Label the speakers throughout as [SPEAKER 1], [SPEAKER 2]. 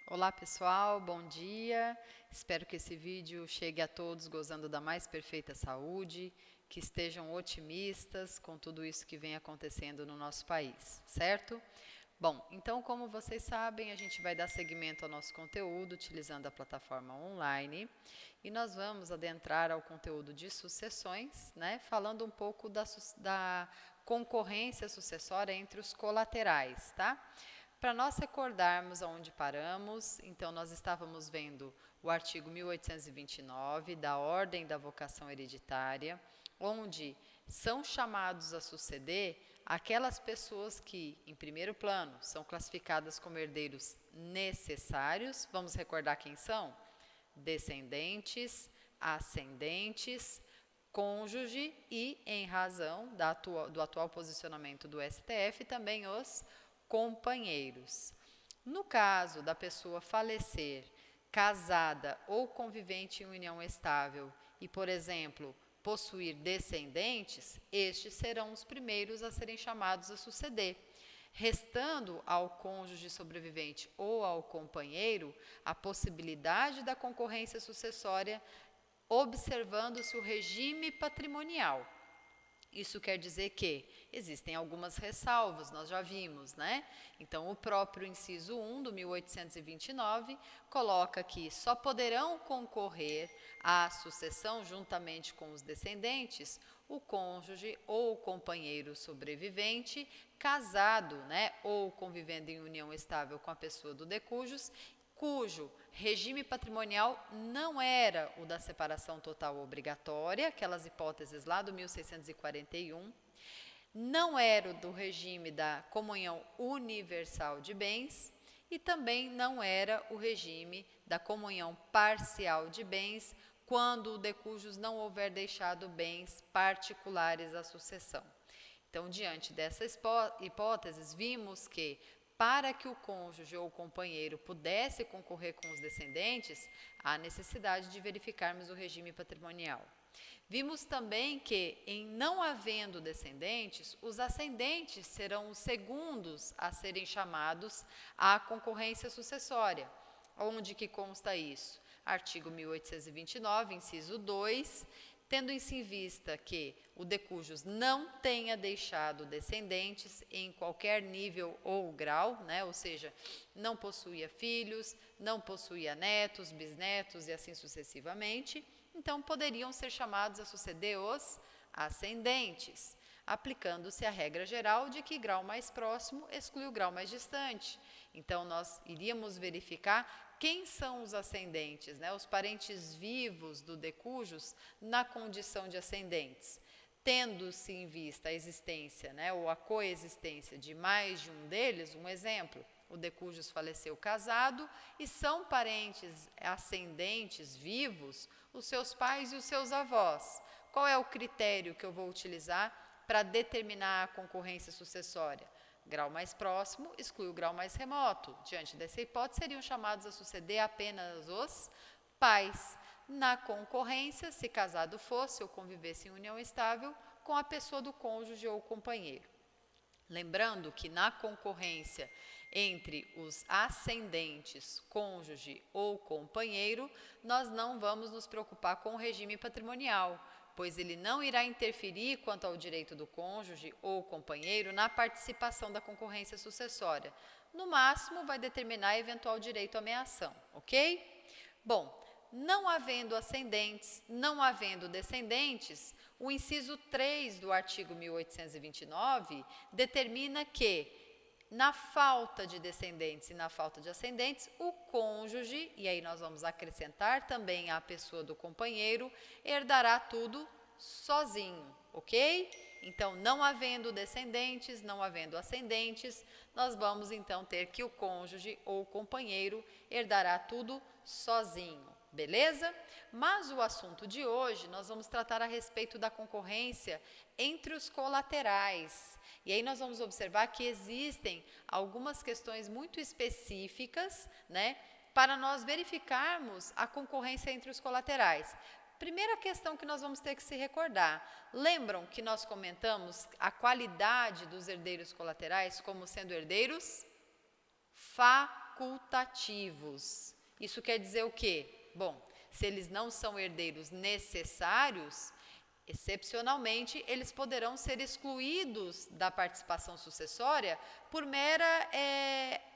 [SPEAKER 1] Olá pessoal, bom dia. Espero que esse vídeo chegue a todos gozando da mais perfeita saúde, que estejam otimistas com tudo isso que vem acontecendo no nosso país, certo? Bom, então como vocês sabem, a gente vai dar seguimento ao nosso conteúdo utilizando a plataforma online e nós vamos adentrar ao conteúdo de sucessões, né? Falando um pouco da concorrência sucessória entre os colaterais, tá? Para nós recordarmos aonde paramos, então nós estávamos vendo o artigo 1829 da Ordem da Vocação Hereditária, onde são chamados a suceder aquelas pessoas que, em primeiro plano, são classificadas como herdeiros necessários. Vamos recordar quem são? Descendentes, ascendentes, cônjuge e, em razão do atual posicionamento do STF, também os companheiros. No caso da pessoa falecer casada ou convivente em união estável e, por exemplo, possuir descendentes, estes serão os primeiros a serem chamados a suceder, restando ao cônjuge sobrevivente ou ao companheiro a possibilidade da concorrência sucessória, observando-se o regime patrimonial. Isso quer dizer que existem algumas ressalvas, nós já vimos, né? Então, o próprio inciso 1 do 1829 coloca que só poderão concorrer à sucessão juntamente com os descendentes o cônjuge ou o companheiro sobrevivente casado, né, ou convivendo em união estável com a pessoa do decujus, cujo regime patrimonial não era o da separação total obrigatória, aquelas hipóteses lá do 1641, não era o do regime da comunhão universal de bens e também não era o regime da comunhão parcial de bens quando o decujus não houver deixado bens particulares à sucessão. Então, diante dessas hipóteses, vimos que para que o cônjuge ou o companheiro pudesse concorrer com os descendentes, há necessidade de verificarmos o regime patrimonial. Vimos também que, em não havendo descendentes, os ascendentes serão os segundos a serem chamados à concorrência sucessória. Onde que consta isso? Artigo 1829, inciso 2, tendo-se em vista que o decujus não tenha deixado descendentes em qualquer nível ou grau, né? Ou seja, não possuía filhos, não possuía netos, bisnetos e assim sucessivamente, então poderiam ser chamados a suceder os ascendentes, aplicando-se a regra geral de que grau mais próximo exclui o grau mais distante. Então, nós iríamos verificar quem são os ascendentes, né? Os parentes vivos do decujus na condição de ascendentes. Tendo-se em vista a existência, né, ou a coexistência de mais de um deles, um exemplo, o decujus faleceu casado e são parentes ascendentes vivos os seus pais e os seus avós. Qual é o critério que eu vou utilizar para determinar a concorrência sucessória? Grau mais próximo exclui o grau mais remoto. Diante dessa hipótese, seriam chamados a suceder apenas os pais. Na concorrência, se casado fosse ou convivesse em união estável com a pessoa do cônjuge ou companheiro. Lembrando que na concorrência entre os ascendentes, cônjuge ou companheiro, nós não vamos nos preocupar com o regime patrimonial, pois ele não irá interferir quanto ao direito do cônjuge ou companheiro na participação da concorrência sucessória. No máximo, vai determinar eventual direito à meação, ok? Bom, não havendo ascendentes, não havendo descendentes, o inciso 3 do artigo 1829 determina que, na falta de descendentes e na falta de ascendentes, o cônjuge, e aí nós vamos acrescentar também a pessoa do companheiro, herdará tudo sozinho, ok? Então, não havendo descendentes, não havendo ascendentes, nós vamos então ter que o cônjuge ou o companheiro herdará tudo sozinho. Beleza? Mas o assunto de hoje, nós vamos tratar a respeito da concorrência entre os colaterais. E aí nós vamos observar que existem algumas questões muito específicas, né, para nós verificarmos a concorrência entre os colaterais. Primeira questão que nós vamos ter que se recordar. Lembram que nós comentamos a qualidade dos herdeiros colaterais como sendo herdeiros facultativos. Isso quer dizer o quê? Bom, se eles não são herdeiros necessários, excepcionalmente, eles poderão ser excluídos da participação sucessória por mera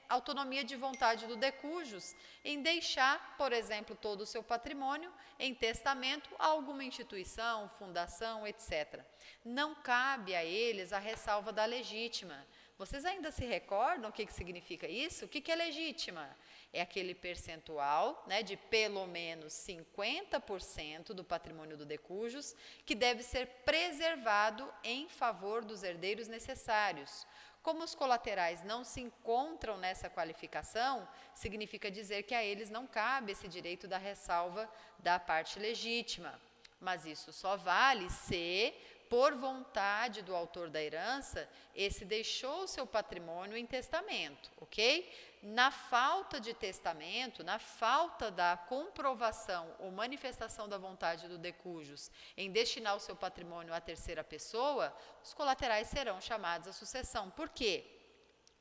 [SPEAKER 1] autonomia de vontade do decujus, em deixar, por exemplo, todo o seu patrimônio em testamento a alguma instituição, fundação, etc. Não cabe a eles a ressalva da legítima. Vocês ainda se recordam o que significa isso? O que é legítima? É aquele percentual, né, de pelo menos 50% do patrimônio do decujus que deve ser preservado em favor dos herdeiros necessários. Como os colaterais não se encontram nessa qualificação, significa dizer que a eles não cabe esse direito da ressalva da parte legítima. Mas isso só vale se, por vontade do autor da herança, esse deixou o seu patrimônio em testamento, ok? Na falta de testamento, na falta da comprovação ou manifestação da vontade do decujus em destinar o seu patrimônio à terceira pessoa, os colaterais serão chamados à sucessão. Por quê?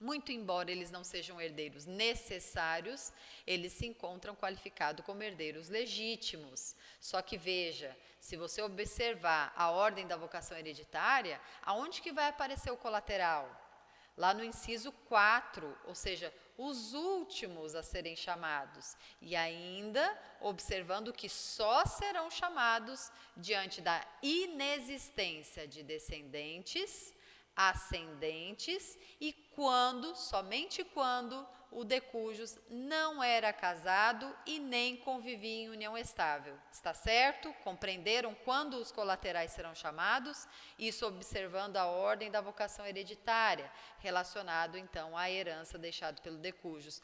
[SPEAKER 1] Muito embora eles não sejam herdeiros necessários, eles se encontram qualificados como herdeiros legítimos. Só que veja, se você observar a ordem da vocação hereditária, aonde que vai aparecer o colateral? Lá no inciso 4, ou seja, os últimos a serem chamados. E ainda observando que só serão chamados diante da inexistência de descendentes, ascendentes e quando, somente quando, o decujus não era casado e nem convivia em união estável. Está certo? Compreenderam quando os colaterais serão chamados? Isso observando a ordem da vocação hereditária, relacionado então à herança deixada pelo decujus.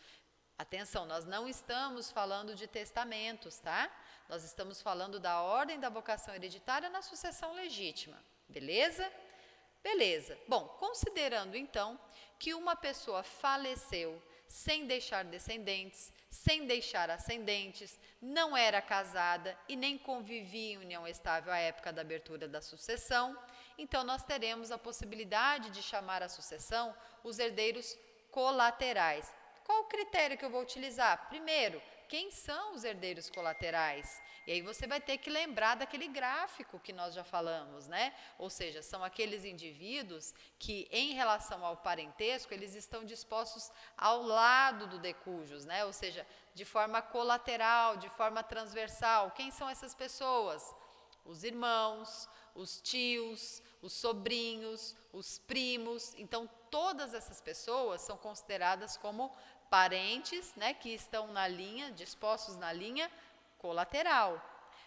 [SPEAKER 1] Atenção, nós não estamos falando de testamentos, tá? Nós estamos falando da ordem da vocação hereditária na sucessão legítima, beleza? Beleza. Bom, considerando então que uma pessoa faleceu sem deixar descendentes, sem deixar ascendentes, não era casada e nem convivia em união estável à época da abertura da sucessão, então nós teremos a possibilidade de chamar à sucessão os herdeiros colaterais. Qual o critério que eu vou utilizar? Primeiro, quem são os herdeiros colaterais? E aí você vai ter que lembrar daquele gráfico que nós já falamos, né? Ou seja, são aqueles indivíduos que, em relação ao parentesco, eles estão dispostos ao lado do decujus, né? Ou seja, de forma colateral, de forma transversal. Quem são essas pessoas? Os irmãos, os tios, os sobrinhos, os primos. Então, todas essas pessoas são consideradas como parentes, né, que estão na linha, dispostos na linha colateral.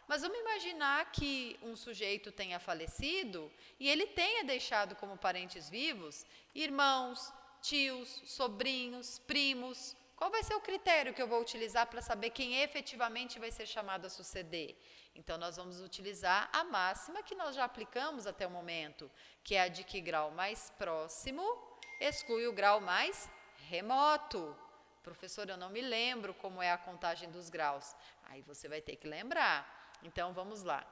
[SPEAKER 1] Mas vamos imaginar que um sujeito tenha falecido e ele tenha deixado como parentes vivos irmãos, tios, sobrinhos, primos. Qual vai ser o critério que eu vou utilizar para saber quem efetivamente vai ser chamado a suceder? Então, nós vamos utilizar a máxima que nós já aplicamos até o momento, que é a de que grau mais próximo exclui o grau mais remoto. Professor, eu não me lembro como é a contagem dos graus. Aí você vai ter que lembrar. Então, vamos lá.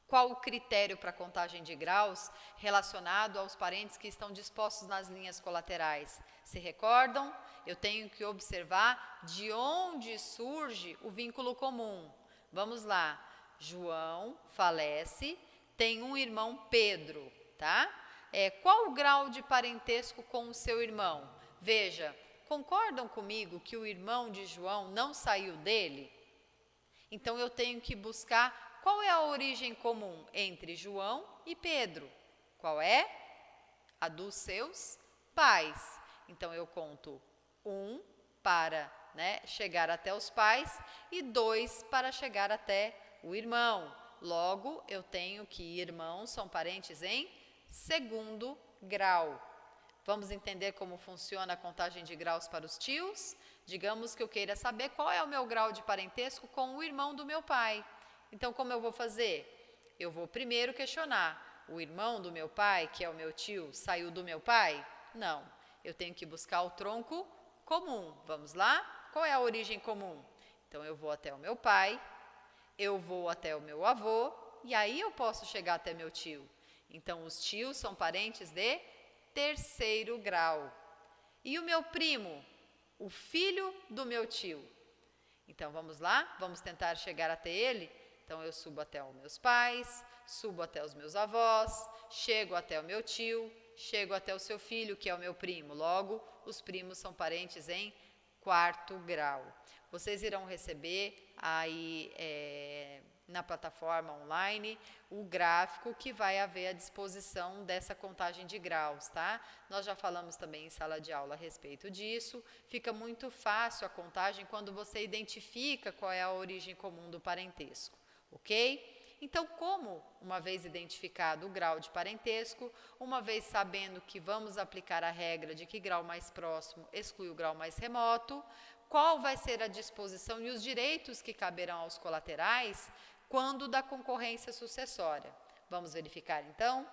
[SPEAKER 1] Qual o critério para a contagem de graus relacionado aos parentes que estão dispostos nas linhas colaterais? Se recordam? Eu tenho que observar de onde surge o vínculo comum. Vamos lá. João falece, tem um irmão Pedro, tá? Qual o grau de parentesco com o seu irmão? Veja, concordam comigo que o irmão de João não saiu dele? Então, eu tenho que buscar qual é a origem comum entre João e Pedro. Qual é? A dos seus pais. Então, eu conto 1 para chegar até os pais e 2 para chegar até o irmão. Logo, eu tenho que irmãos são parentes em segundo grau. Vamos entender como funciona a contagem de graus para os tios? Digamos que eu queira saber qual é o meu grau de parentesco com o irmão do meu pai. Então, como eu vou fazer? Eu vou primeiro questionar, o irmão do meu pai, que é o meu tio, saiu do meu pai? Não, eu tenho que buscar o tronco comum. Vamos lá? Qual é a origem comum? Então, eu vou até o meu pai, eu vou até o meu avô, e aí eu posso chegar até meu tio. Então, os tios são parentes de terceiro grau. E o meu primo? o filho do meu tio. Então vamos lá, vamos tentar chegar até ele. Então eu subo até os meus pais, subo até os meus avós, chego até o meu tio, chego até o seu filho, que é o meu primo. Logo, os primos são parentes em quarto grau. Vocês irão receber aí na plataforma online o gráfico que vai haver à disposição dessa contagem de graus, tá? Nós já falamos também em sala de aula a respeito disso. Fica muito fácil a contagem quando você identifica qual é a origem comum do parentesco, ok? Então, como, uma vez identificado o grau de parentesco, uma vez sabendo que vamos aplicar a regra de que grau mais próximo exclui o grau mais remoto, qual vai ser a disposição e os direitos que caberão aos colaterais quando da concorrência sucessória? Vamos verificar então?